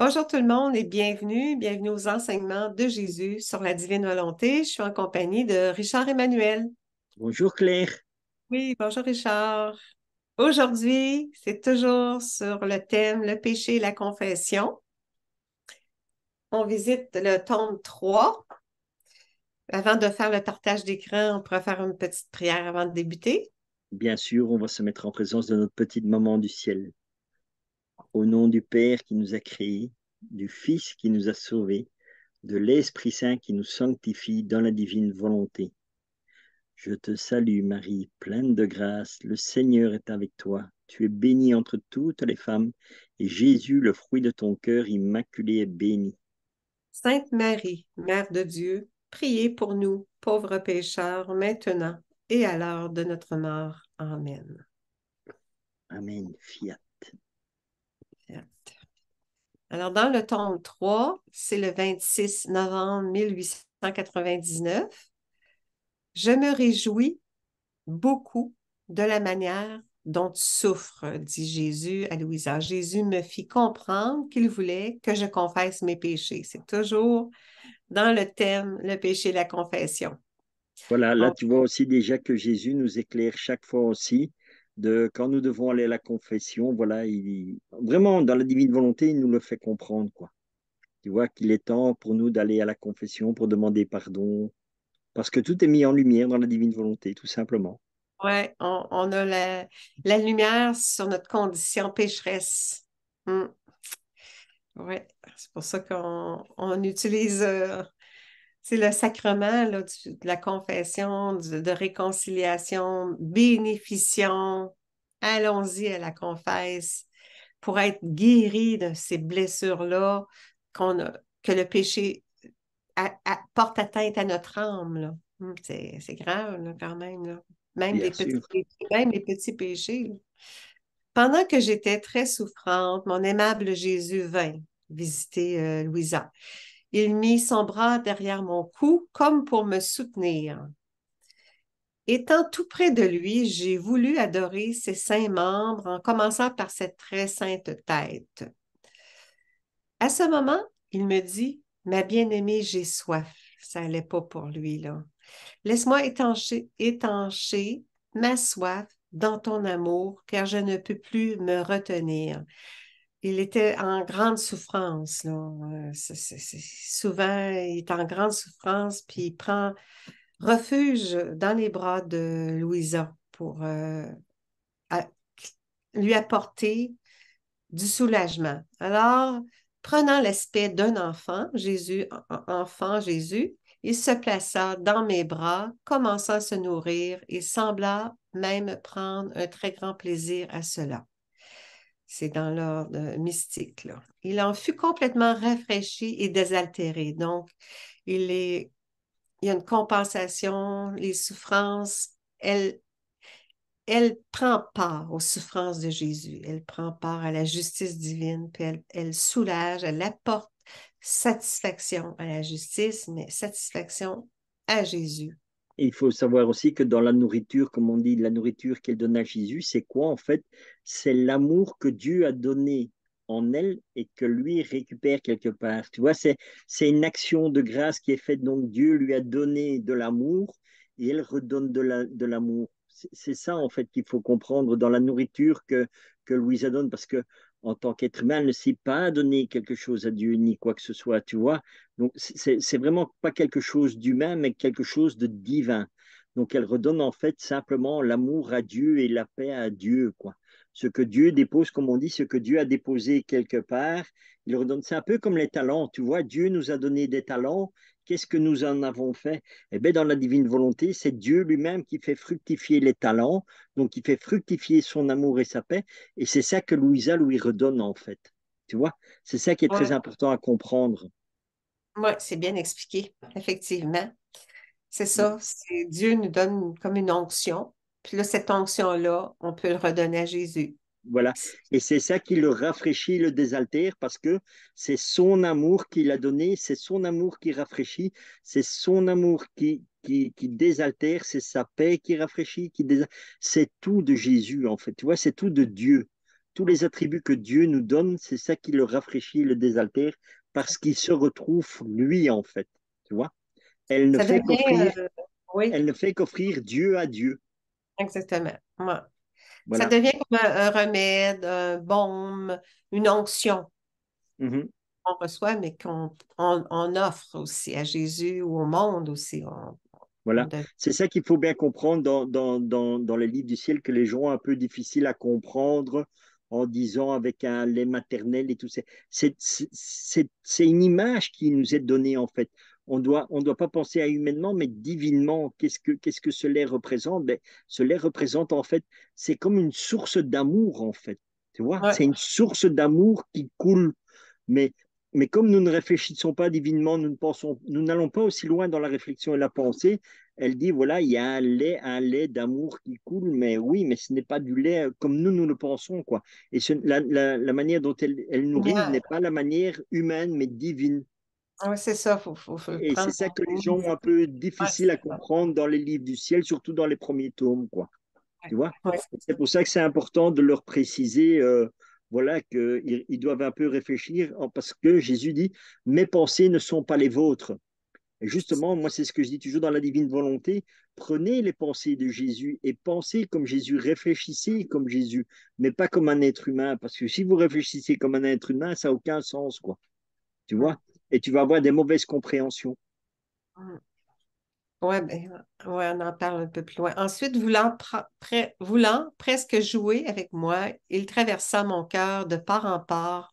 Bonjour tout le monde et bienvenue aux enseignements de Jésus sur la divine volonté. Je suis en compagnie de Richard Emmanuel. Bonjour Claire. Oui, bonjour Richard. Aujourd'hui, c'est toujours sur le thème le péché et la confession. On visite le tome 3. Avant de faire le partage d'écran, on pourra faire une petite prière avant de débuter. Bien sûr, on va se mettre en présence de notre petite maman du ciel. Au nom du Père qui nous a créés, du Fils qui nous a sauvés, de l'Esprit Saint qui nous sanctifie dans la divine volonté. Je te salue Marie, pleine de grâce, le Seigneur est avec toi. Tu es bénie entre toutes les femmes, et Jésus, le fruit de ton cœur immaculé, est béni. Sainte Marie, Mère de Dieu, priez pour nous, pauvres pécheurs, maintenant et à l'heure de notre mort. Amen. Amen. Fiat. Alors, dans le tome 3, c'est le 26 novembre 1899. Je me réjouis beaucoup de la manière dont tu souffres, dit Jésus à Louisa. Jésus me fit comprendre qu'il voulait que je confesse mes péchés. C'est toujours dans le thème, le péché et la confession. Voilà, là On- tu vois aussi déjà que Jésus nous éclaire chaque fois aussi de quand nous devons aller à la confession. Voilà, vraiment dans la divine volonté, il nous le fait comprendre, quoi. Tu vois qu'il est temps pour nous d'aller à la confession pour demander pardon, parce que tout est mis en lumière dans la divine volonté, tout simplement. ouais, on a la lumière sur notre condition pécheresse. Hmm. Ouais, c'est pour ça qu'on utilise c'est le sacrement là, de la confession, de réconciliation, bénéficions. Allons-y à la confesse pour être guéri de ces blessures-là qu'on a, que le péché porte atteinte à notre âme. Là. C'est grave là, quand même. Là. Bien sûr. Même les petits péchés. Là. Pendant que j'étais très souffrante, mon aimable Jésus vint visiter Louisa. Il mit son bras derrière mon cou comme pour me soutenir. Étant tout près de lui, j'ai voulu adorer ses saints membres en commençant par cette très sainte tête. À ce moment, il me dit, ma bien-aimée, j'ai soif. Ça allait pas pour lui, là. Laisse-moi étancher ma soif dans ton amour, car je ne peux plus me retenir. Il était en grande souffrance, là. Souvent, il est en grande souffrance, puis il prend refuge dans les bras de Louisa pour à- lui apporter du soulagement. Alors, prenant l'aspect d'un enfant, enfant Jésus, il se plaça dans mes bras, commença à se nourrir et sembla même prendre un très grand plaisir à cela. C'est dans l'ordre mystique, là. Il en fut complètement rafraîchi et désaltéré. Donc, il est, il y a une compensation, les souffrances, elle prend part aux souffrances de Jésus. Elle prend part à la justice divine, puis elle soulage, elle apporte satisfaction à la justice, mais satisfaction à Jésus. Et il faut savoir aussi que dans la nourriture, comme on dit, la nourriture qu'elle donne à Jésus, c'est quoi en fait? C'est l'amour que Dieu a donné en elle et que lui récupère quelque part. Tu vois, c'est une action de grâce qui est faite. Donc Dieu lui a donné de l'amour et elle redonne de l'amour. C'est ça en fait qu'il faut comprendre dans la nourriture que Louisa donne parce que en tant qu'être humain, elle ne sait pas donner quelque chose à Dieu ni quoi que ce soit, tu vois. Donc, c'est vraiment pas quelque chose d'humain, mais quelque chose de divin. Donc, elle redonne en fait simplement l'amour à Dieu et la paix à Dieu, quoi. Ce que Dieu dépose, comme on dit, ce que Dieu a déposé quelque part, il redonne. C'est un peu comme les talents, tu vois. Dieu nous a donné des talents. Qu'est-ce que nous en avons fait? Eh bien, dans la divine volonté, c'est Dieu lui-même qui fait fructifier les talents, donc qui fait fructifier son amour et sa paix. Et c'est ça que Louisa lui redonne, en fait. Tu vois? C'est ça qui est très Ouais, important à comprendre. ouais, c'est bien expliqué, effectivement. C'est ça, c'est Dieu nous donne comme une onction. Puis là, cette onction-là, on peut le redonner à Jésus. Voilà. Et c'est ça qui le rafraîchit, le désaltère, parce que c'est son amour qu'il a donné, c'est son amour qui rafraîchit, c'est son amour qui désaltère, c'est sa paix qui rafraîchit, c'est tout de Jésus, en fait. Tu vois, c'est tout de Dieu. tous les attributs que Dieu nous donne, c'est ça qui le rafraîchit, le désaltère, parce qu'il se retrouve lui, en fait. Tu vois? Elle ne Ça fait devient, qu'offrir, oui, elle ne fait qu'offrir Dieu à Dieu. exactement. Ouais. Ça Voilà. devient comme un remède, un baume, une onction Mhm. qu'on reçoit, mais on offre aussi à Jésus ou au monde aussi. On Voilà. donne. C'est ça qu'il faut bien comprendre dans les livres du ciel, que les gens ont un peu difficile à comprendre en disant avec un lait maternel et tout ça. C'est une image qui nous est donnée en fait. On doit pas penser à humainement, mais divinement. Qu'est-ce que ce lait représente? Ben, ce lait représente en fait, c'est comme une source d'amour en fait. Tu vois? Ouais. C'est une source d'amour qui coule. Mais mais comme nous ne réfléchissons pas divinement, nous n'allons pas aussi loin dans la réflexion et la pensée. Elle dit, voilà, il y a un lait d'amour qui coule, mais oui, mais ce n'est pas du lait comme nous le pensons, quoi. Et la manière dont elle nourrit n'est Lumière. pas la manière humaine, mais divine. Ouais, c'est ça, faut le Et c'est prendre. ça que les gens ont un peu Ouais, difficile c'est à ça. comprendre dans les livres du ciel, surtout dans les premiers tomes, quoi. Ouais. Tu vois? Ouais, C'est pour ça que c'est important de leur préciser, voilà, qu'ils doivent un peu réfléchir, parce que Jésus dit, mes pensées ne sont pas les vôtres. Et justement, moi, c'est ce que je dis toujours dans la divine volonté. Prenez les pensées de Jésus et pensez comme Jésus, réfléchissez comme Jésus, mais pas comme un être humain. Parce que si vous réfléchissez comme un être humain, ça n'a aucun sens, quoi. Tu mm, vois? Et tu vas avoir des mauvaises compréhensions. mm. Ouais, ben, ouais, on en parle un peu plus loin. Ensuite, voulant presque jouer avec moi, il traversa mon cœur de part en part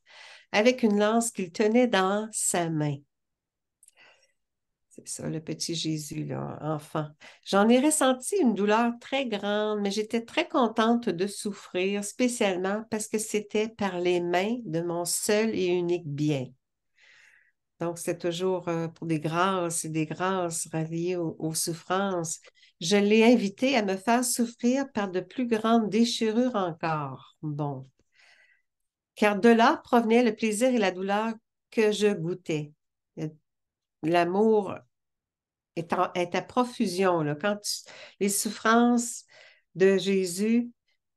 avec une lance qu'il tenait dans sa main. C'est ça, le petit Jésus, là, enfant. J'en ai ressenti une douleur très grande, mais j'étais très contente de souffrir, spécialement parce que c'était par les mains de mon seul et unique bien. Donc, c'est toujours pour des grâces et des grâces reliées aux souffrances. Je l'ai invité à me faire souffrir par de plus grandes déchirures encore. Bon, car de là provenait le plaisir et la douleur que je goûtais. L'amour est à profusion, là. Les souffrances de Jésus,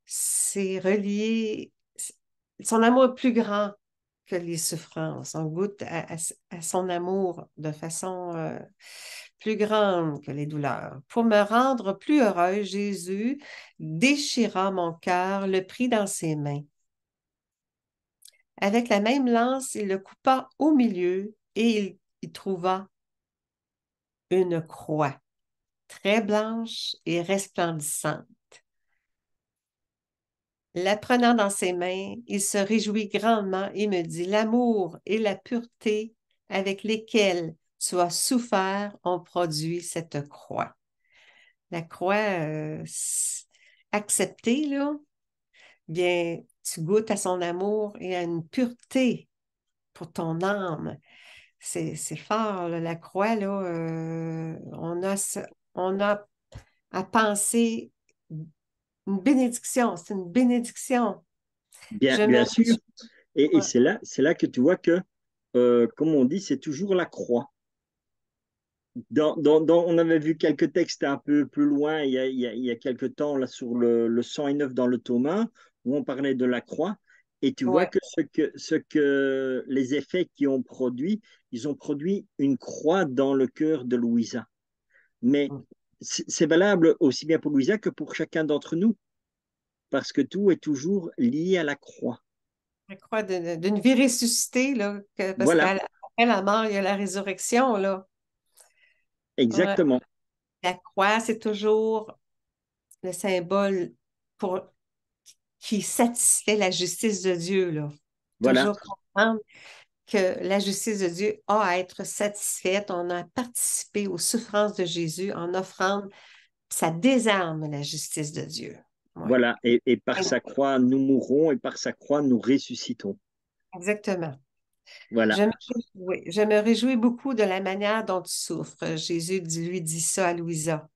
c'est relié, son amour est plus grand que les souffrances. On goûte à son amour de façon plus grande que les douleurs. Pour me rendre plus heureuse, Jésus déchira mon cœur, le prit dans ses mains. Avec la même lance, il le coupa au milieu et il y trouva une croix très blanche et resplendissante. La prenant dans ses mains, il se réjouit grandement et me dit, l'amour et la pureté avec lesquels tu as souffert ont produit cette croix. La croix acceptée, là, bien, tu goûtes à son amour et à une pureté pour ton âme. C'est fort, là, la croix, là, on a à penser une bénédiction, c'est une bénédiction. Bien, Je me bien sûr. Et ouais, c'est là que tu vois que, comme on dit, c'est toujours la croix. On avait vu quelques textes un peu plus loin il y a quelques temps là, sur le 109 dans le tome 1, où on parlait de la croix. Et tu vois ouais, que ce que les effets qui ont produit, ils ont produit une croix dans le cœur de Louisa. Mais c'est valable aussi bien pour Louisa que pour chacun d'entre nous, parce que tout est toujours lié à la croix. je crois d'une vie ressuscitée, là, parce Voilà, qu'après la mort, il y a la résurrection, là. Ouais. exactement. La croix, c'est toujours le symbole pour, qui satisfait la justice de Dieu, là. Voilà, Toujours comprendre que la justice de Dieu a à être satisfaite. On a participé aux souffrances de Jésus en offrant, ça désarme la justice de Dieu. Ouais. voilà. Et par sa croix, nous mourrons et par sa croix, nous ressuscitons. Exactement. Voilà. Je me réjouis beaucoup de la manière dont tu souffres. Lui dit ça à Louisa.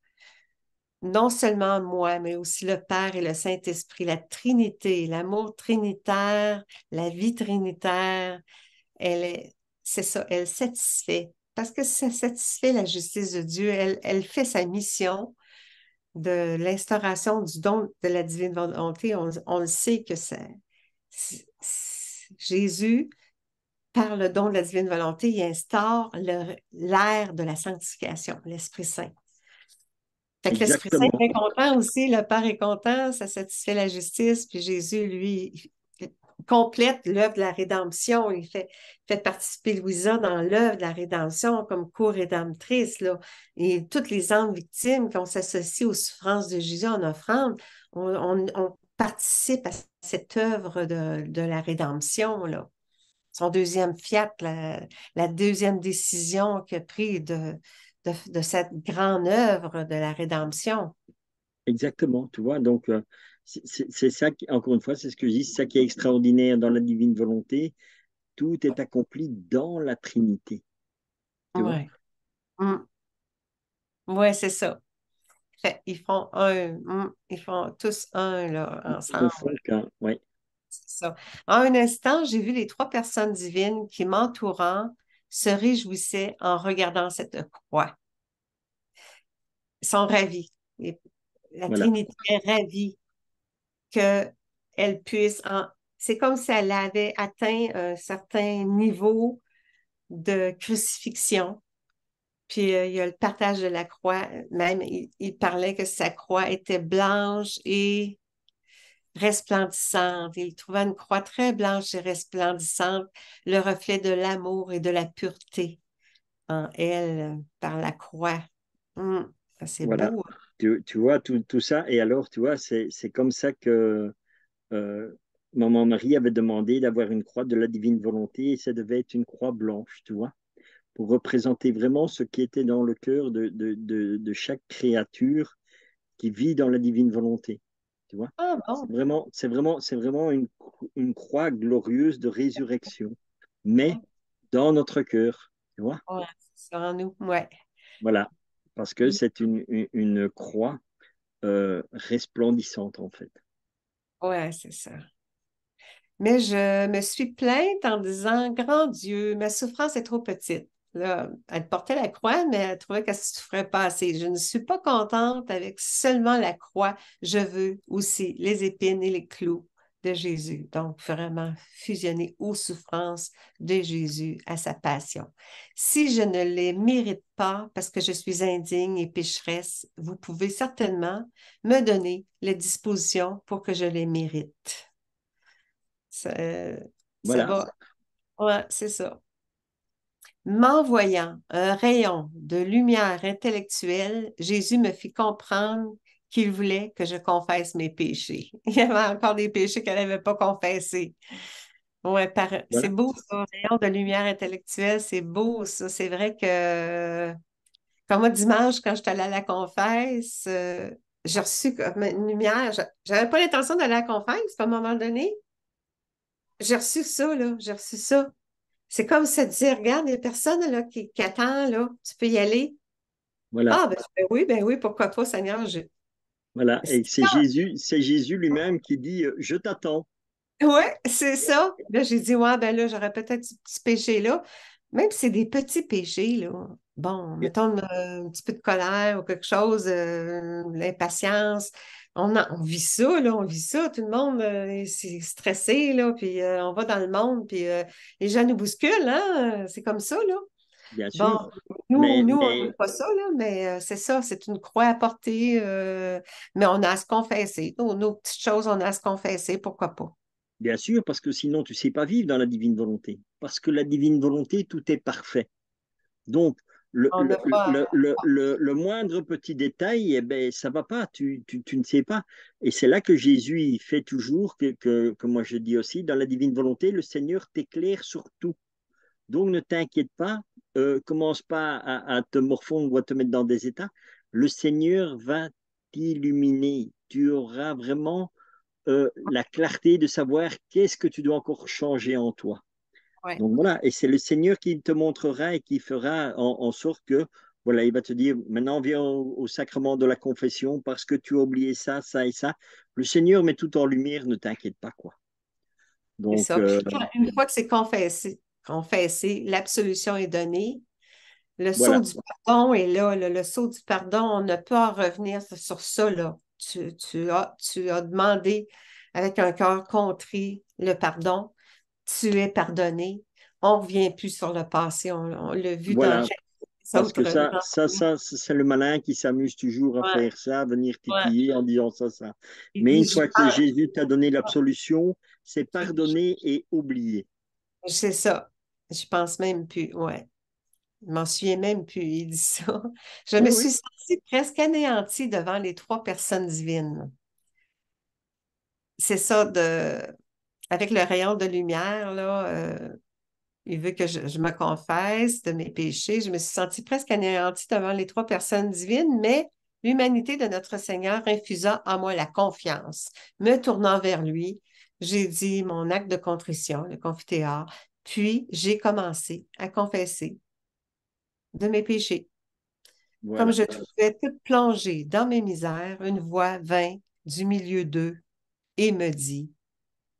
Non seulement moi, mais aussi le Père et le Saint-Esprit, la Trinité, l'amour trinitaire, la vie trinitaire, elle est, c'est ça, elle satisfait. Parce que ça satisfait la justice de Dieu. Elle fait sa mission de l'instauration du don de la divine volonté. On le sait que Jésus, par le don de la divine volonté, il instaure l'ère de la sanctification, l'Esprit Saint. Fait que l'Esprit Saint Exactement. est content aussi, le Père est content, ça satisfait la justice, puis Jésus, lui, il complète l'œuvre de la rédemption. Il fait participer Louisa dans l'œuvre de la rédemption comme co-rédemptrice, là. Et toutes les âmes victimes qui s'associent aux souffrances de Jésus en offrande, on participe à cette œuvre de la rédemption, là. Son deuxième fiat, la deuxième décision qu'il a prise de cette grande œuvre de la rédemption. Exactement, tu vois. Donc, c'est ça, encore une fois, c'est ce que je dis, c'est ça qui est extraordinaire dans la divine volonté. Tout est accompli dans la Trinité, tu vois. Oui. Ouais, c'est ça. Ils font ils font tous un là, Au ensemble. fond, ouais. C'est ça. En un instant, j'ai vu les trois personnes divines qui, m'entourant, se réjouissaient en regardant cette croix. Ils sont ravis. La Voilà, Trinité est ravie qu'elle puisse C'est comme si elle avait atteint un certain niveau de crucifixion. Puis il y a le partage de la croix. Même, il parlait que sa croix était blanche et resplendissante. Il trouvait une croix très blanche et resplendissante, le reflet de l'amour et de la pureté en elle par la croix. C'est voilà. beau. Tu vois tout ça. Et alors, tu vois, c'est comme ça que euh, Maman Marie avait demandé d'avoir une croix de la divine volonté et ça devait être une croix blanche, tu vois, pour représenter vraiment ce qui était dans le cœur de chaque créature qui vit dans la divine volonté. Tu vois? Ah bon, C'est vraiment une croix glorieuse de résurrection, mais dans notre cœur. Tu vois? ouais, c'est ça en nous. Ouais. Voilà. Parce que c'est une croix resplendissante, en fait. Ouais, c'est ça. Mais je me suis plainte en disant, Grand Dieu, ma souffrance est trop petite. Là, elle portait la croix, mais elle trouvait qu'elle ne souffrait pas assez. Je ne suis pas contente avec seulement la croix. Je veux aussi les épines et les clous de Jésus. Donc, vraiment fusionner aux souffrances de Jésus, à sa passion. Si je ne les mérite pas parce que je suis indigne et pécheresse, vous pouvez certainement me donner les dispositions pour que je les mérite. Ça, ça Voilà. va. Ouais, c'est ça. M'envoyant un rayon de lumière intellectuelle, Jésus me fit comprendre qu'il voulait que je confesse mes péchés. Il y avait encore des péchés qu'elle n'avait pas confessés. Ouais, c'est Voilà. beau ça, un rayon de lumière intellectuelle, c'est beau ça. C'est vrai que, comme moi, dimanche, quand je suis allée à la confesse, j'ai reçu comme une lumière. J'avais pas l'intention d'aller à la confesse, à un moment donné. J'ai reçu ça, là. J'ai reçu ça. C'est comme ça dire, regarde, il y a personne là, qui attend, là. Tu peux y aller. Voilà. Ah, ben oui, pourquoi pas, Seigneur. Voilà. Et c'est Jésus lui-même qui dit je t'attends. Ouais, c'est ça. Là, j'ai dit, ouais, ben là, j'aurais peut-être ce petit péché-là. Même si c'est des petits péchés, là. Bon, mettons un petit peu de colère ou quelque chose, l'impatience. On vit ça, là, on vit ça. Tout le monde c'est stressé, là, puis on va dans le monde, puis les gens nous bousculent, hein. C'est comme ça, là. Bien Bon, sûr. nous on Mais n'aime pas ça, là, mais c'est ça, c'est une croix à porter, mais on a à se confesser. Nos petites choses, on a à se confesser, pourquoi pas? bien sûr, parce que sinon, tu ne sais pas vivre dans la divine volonté. Parce que la divine volonté, tout est parfait. Donc, On n'a pas. le moindre petit détail, eh ben, ça ne va pas, tu ne sais pas. Et c'est là que Jésus il fait toujours, que moi je dis aussi, dans la divine volonté, le Seigneur t'éclaire sur tout. Donc, ne t'inquiète pas, commence pas à te morfondre ou à te mettre dans des états. Le Seigneur va t'illuminer. Tu auras vraiment la clarté de savoir qu'est-ce que tu dois encore changer en toi. Ouais. Donc voilà, et c'est le Seigneur qui te montrera et qui fera en sorte que, voilà, il va te dire, maintenant viens au sacrement de la confession parce que tu as oublié ça, ça et ça. Le Seigneur met tout en lumière, ne t'inquiète pas, quoi. C'est Donc, ça. Puis une fois que c'est confessé, l'absolution est donnée. Le sceau voilà, du pardon est là, le sceau du pardon, on ne peut en revenir sur ça, là. Tu as demandé avec un cœur contrit le pardon. Tu es pardonné. On ne revient plus sur le passé. On l'a vu dans Voilà, les parce que autres. c'est le malin qui s'amuse toujours à Ouais, faire ça, à venir ouais. titiller en disant ça, ça. Il Mais dit, une fois que Jésus t'a donné l'absolution, c'est je- pardonner et oublier. c'est ça. Je pense même plus. Ouais. Je m'en souviens même plus. Il dit ça. Je Oui, me oui. suis sentie presque anéantie devant les trois personnes divines. C'est ça avec le rayon de lumière, là, il veut que je me confesse de mes péchés. Je me suis sentie presque anéantie devant les trois personnes divines, mais l'humanité de notre Seigneur infusa en moi la confiance. Me tournant vers lui, j'ai dit mon acte de contrition, le confiteor, puis j'ai commencé à confesser de mes péchés. Comme Voilà. je trouvais toute plongée dans mes misères, une voix vint du milieu d'eux et me dit,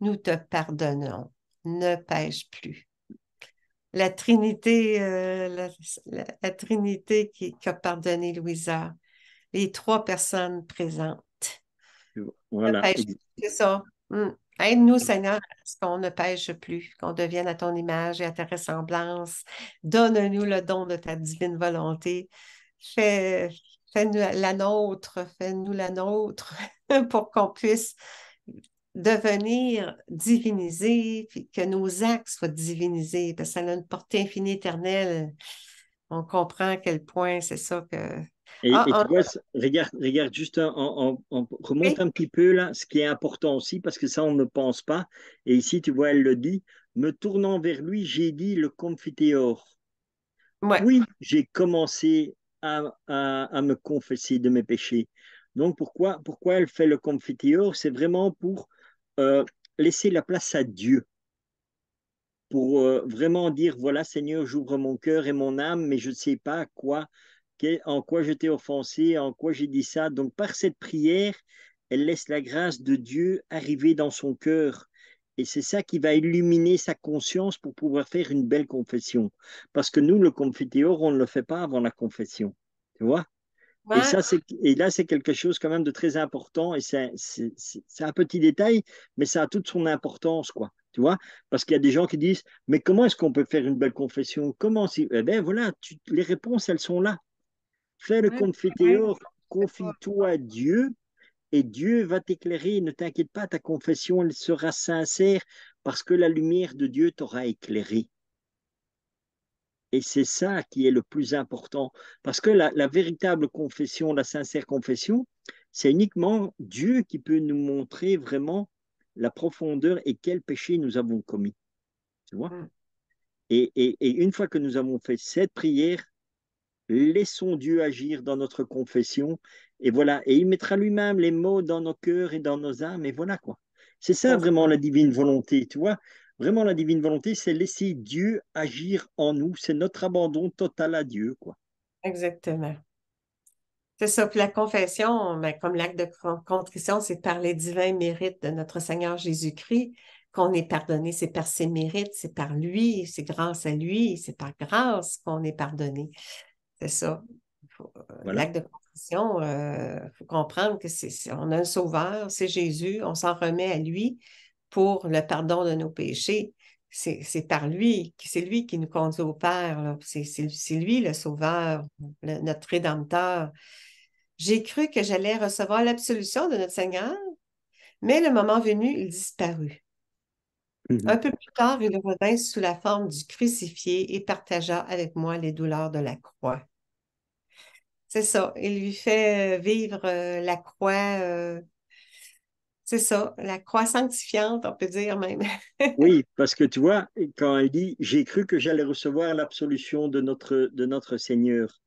nous te pardonnons, ne pêche plus. La Trinité, la Trinité qui a pardonné Louisa, les trois personnes présentes. Ne Voilà. pêche plus, c'est ça. Aide-nous, Seigneur, à ce qu'on ne pêche plus, qu'on devienne à ton image et à ta ressemblance. Donne-nous le don de ta divine volonté. Fais, fais-nous la nôtre pour qu'on puisse devenir divinisé, puis que nos actes soient divinisés, parce que ça a une portée infinie éternelle. On comprend à quel point c'est ça que... Et Ah, tu vois, regarde juste, on remonte oui, un petit peu là, ce qui est important aussi, parce que ça, on ne pense pas. Et ici, tu vois, elle le dit, me tournant vers lui, j'ai dit le confiteor. ouais, Oui, j'ai commencé à me confesser de mes péchés. Donc, pourquoi elle fait le confiteor? C'est vraiment pour euh, laisser la place à Dieu, pour vraiment dire, voilà, Seigneur, j'ouvre mon cœur et mon âme, mais je ne sais pas en quoi je t'ai offensé, en quoi j'ai dit ça. Donc, par cette prière, elle laisse la grâce de Dieu arriver dans son cœur. Et c'est ça qui va illuminer sa conscience pour pouvoir faire une belle confession. Parce que nous, le confiteor, on ne le fait pas avant la confession. Tu vois? ouais, Et là, c'est quelque chose quand même de très important et c'est un petit détail, mais ça a toute son importance, quoi. Tu vois? Parce qu'il y a des gens qui disent, mais comment est-ce qu'on peut faire une belle confession? Comment si... Eh bien, voilà, les réponses, elles sont là. Fais le ouais, ouais, confiteor, c'est pas- confie-toi à Dieu et Dieu va t'éclairer. Ne t'inquiète pas, ta confession, elle sera sincère parce que la lumière de Dieu t'aura éclairé. Et c'est ça qui est le plus important. Parce que la véritable confession, la sincère confession, c'est uniquement Dieu qui peut nous montrer vraiment la profondeur et quel péché nous avons commis. Tu vois? Mm. Et une fois que nous avons fait cette prière, laissons Dieu agir dans notre confession. Et voilà. Et il mettra lui-même les mots dans nos cœurs et dans nos âmes. Et voilà quoi. C'est ça vraiment la divine volonté. Tu vois? Vraiment, la divine volonté, c'est laisser Dieu agir en nous. C'est notre abandon total à Dieu, quoi. Exactement. C'est ça. Puis la confession, ben, comme l'acte de contrition, c'est par les divins mérites de notre Seigneur Jésus-Christ qu'on est pardonné. C'est par ses mérites, c'est par lui, c'est grâce à lui, c'est par grâce qu'on est pardonné. C'est ça. Voilà. L'acte de contrition, il faut comprendre que on a un sauveur, c'est Jésus, on s'en remet à lui pour le pardon de nos péchés. C'est par lui, c'est lui qui nous conduit au Père, là. C'est lui le sauveur, notre rédempteur. J'ai cru que j'allais recevoir l'absolution de notre Seigneur, mais le moment venu, il disparut. Un Mhm. peu plus tard, il revint sous la forme du crucifié et partagea avec moi les douleurs de la croix. C'est ça. Il lui fait vivre la croix, c'est ça, la croix sanctifiante, on peut dire même. Oui, parce que tu vois, quand elle dit, j'ai cru que j'allais recevoir l'absolution de notre Seigneur,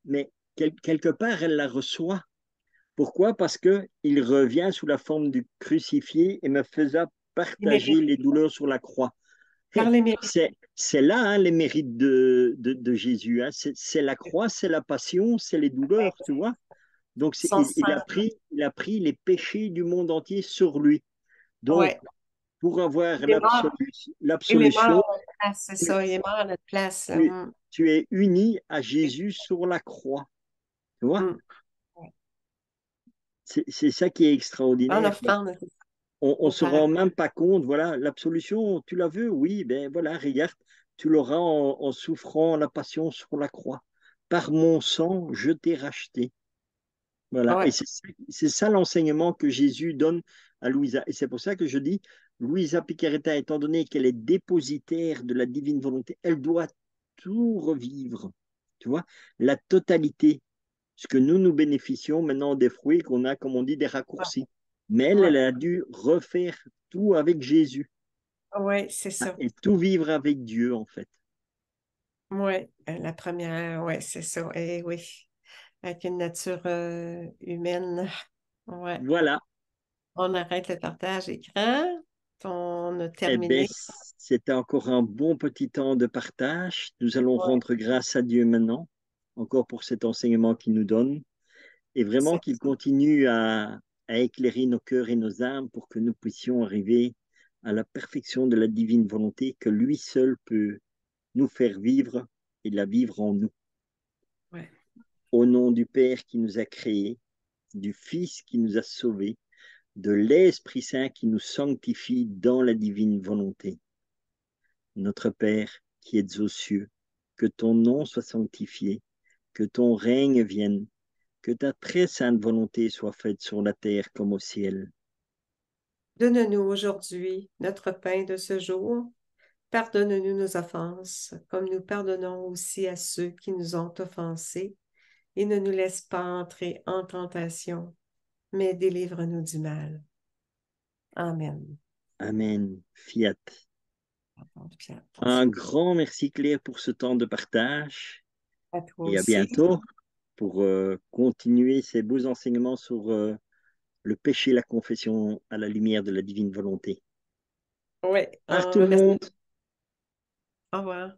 mais quelque part, elle la reçoit. Pourquoi? Parce que il revient sous la forme du crucifié et me faisait Les partager mérites, les douleurs sur la croix. par les mérites C'est là hein, les mérites de Jésus. Hein. C'est la croix, c'est la passion, c'est les douleurs, tu vois. Donc, son sang. il a pris les péchés du monde entier sur lui. Donc, Ouais. pour avoir Il est mort. Il est mort à l'absolution, notre place, c'est tu, ça. Il est mort à notre place. tu es uni à Jésus sur la croix. Tu vois? Mm. Ouais. C'est ça qui est En extraordinaire. Quoi. offrande. On au se rend paradis. même pas compte, voilà, l'absolution, tu la veux? Oui, ben voilà, regarde, tu l'auras en souffrant la passion sur la croix. Par mon sang, je t'ai racheté. Voilà, et Ouais, c'est ça l'enseignement que Jésus donne à Louisa. Et c'est pour ça que je dis, Louisa Picaretta, étant donné qu'elle est dépositaire de la divine volonté, elle doit tout revivre, tu vois, la totalité. Ce que nous bénéficions maintenant des fruits qu'on a, comme on dit, des raccourcis. Mais elle, ouais, elle a dû refaire tout avec Jésus, ouais, c'est hein, ça. et tout vivre avec Dieu, en fait. Ouais, la première, ouais, c'est ça. Et oui, avec une nature humaine. Ouais. Voilà. On arrête le partage écran. On a Eh bien, terminé. c'était encore un bon petit temps de partage. Nous allons Ouais, rendre grâce à Dieu maintenant, encore pour cet enseignement qu'il nous donne, et vraiment c'est qu'il continue à éclairer nos cœurs et nos âmes pour que nous puissions arriver à la perfection de la divine volonté que lui seul peut nous faire vivre et la vivre en nous. ouais. Au nom du Père qui nous a créés, du Fils qui nous a sauvés, de l'Esprit Saint qui nous sanctifie dans la divine volonté. Notre Père qui es aux cieux, que ton nom soit sanctifié, que ton règne vienne, que ta très sainte volonté soit faite sur la terre comme au ciel. Donne-nous aujourd'hui notre pain de ce jour. Pardonne-nous nos offenses, comme nous pardonnons aussi à ceux qui nous ont offensés. Et ne nous laisse pas entrer en tentation, mais délivre-nous du mal. Amen. Amen. Fiat. Un grand merci Claire pour ce temps de partage À toi et à aussi. bientôt pour continuer ces beaux enseignements sur le péché et la confession à la lumière de la divine volonté. Oui, À tout le merci. monde. Au revoir.